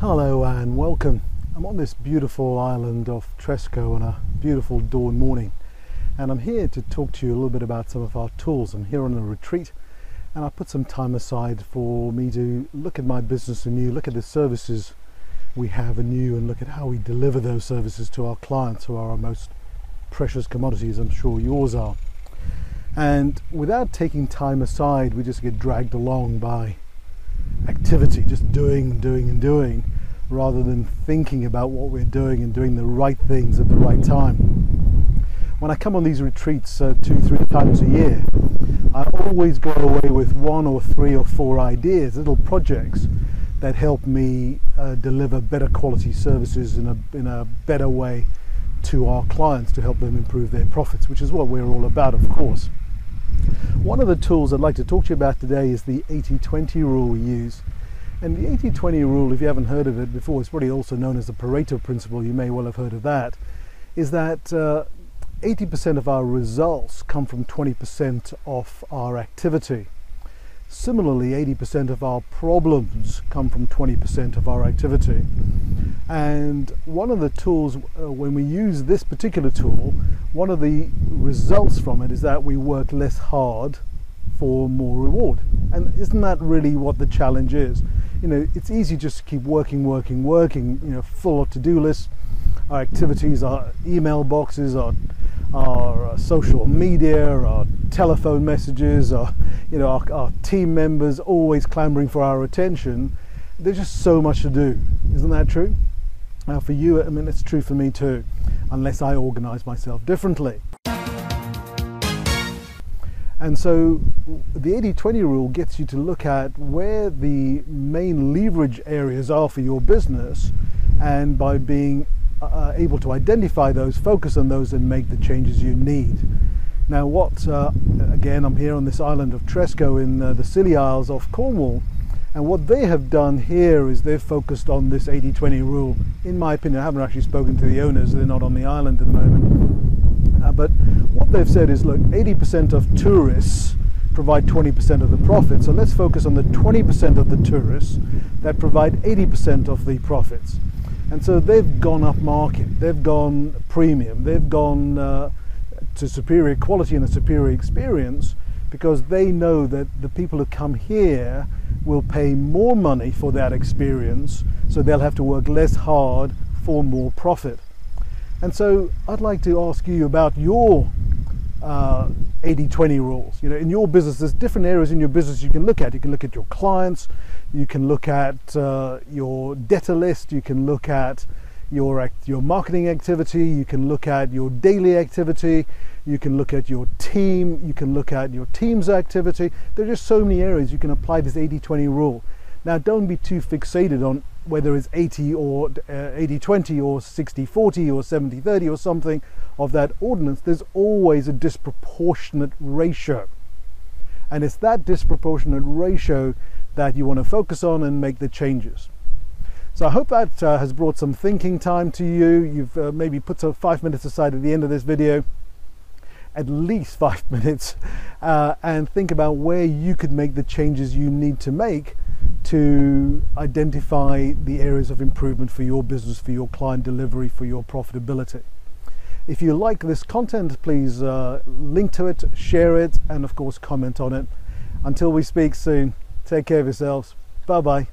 Hello and welcome. I'm on this beautiful island of Tresco on a beautiful dawn morning, and I'm here to talk to you a little bit about some of our tools. I'm here on a retreat, and I put some time aside for me to look at my business anew, look at the services we have anew, and look at how we deliver those services to our clients, who are our most precious commodities. I'm sure yours are. And without taking time aside, we just get dragged along by activity, just doing, rather than thinking about what we're doing and doing the right things at the right time. When I come on these retreats 2-3 times a year, I always go away with 1 or 3 or 4 ideas, little projects that help me deliver better quality services in a better way to our clients, to help them improve their profits, which is what we're all about, of course. One of the tools I'd like to talk to you about today is the 80-20 rule we use. And the 80-20 rule, if you haven't heard of it before, it's probably also known as the Pareto principle. You may well have heard of that. Is that 80% of our results come from 20% of our activity. Similarly, 80% of our problems come from 20% of our activity. And one of the tools, when we use this particular tool, one of the results from it is that we work less hard for more reward. And isn't that really what the challenge is? You know, it's easy just to keep working, full of to-do lists. Our activities, our email boxes, our social media, our telephone messages, our team members always clamoring for our attention. There's just so much to do. Isn't that true? Now for you, I mean, it's true for me too, unless I organize myself differently. And so the 80-20 rule gets you to look at where the main leverage areas are for your business, and by being able to identify those, focus on those, and make the changes you need. Now again, I'm here on this island of Tresco in the Scilly Isles off Cornwall, and what they have done here is they've focused on this 80-20 rule. In my opinion, I haven't actually spoken to the owners, they're not on the island at the moment, but what they've said is, look, 80% of tourists provide 20% of the profit, so let's focus on the 20% of the tourists that provide 80% of the profits. And so they've gone up market, they've gone premium, they've gone to superior quality and a superior experience, because they know that the people who come here will pay more money for that experience, so they'll have to work less hard for more profit. And so I'd like to ask you about your 80-20 rules. You know, in your business, there's different areas in your business you can look at. You can look at your clients, you can look at your debtor list, you can look at your marketing activity, you can look at your daily activity, you can look at your team, you can look at your team's activity. There are just so many areas you can apply this 80-20 rule. Now, don't be too fixated on whether it's 80 or 80-20 or 60-40 or 70-30 or something of that ordinance. There's always a disproportionate ratio. And it's that disproportionate ratio that you want to focus on and make the changes. So I hope that has brought some thinking time to you. You've maybe put some 5 minutes aside at the end of this video, at least 5 minutes, and think about where you could make the changes you need to make to identify the areas of improvement for your business, for your client delivery, for your profitability. If you like this content, please link to it, share it, and of course comment on it. Until we speak soon, take care of yourselves. Bye-bye.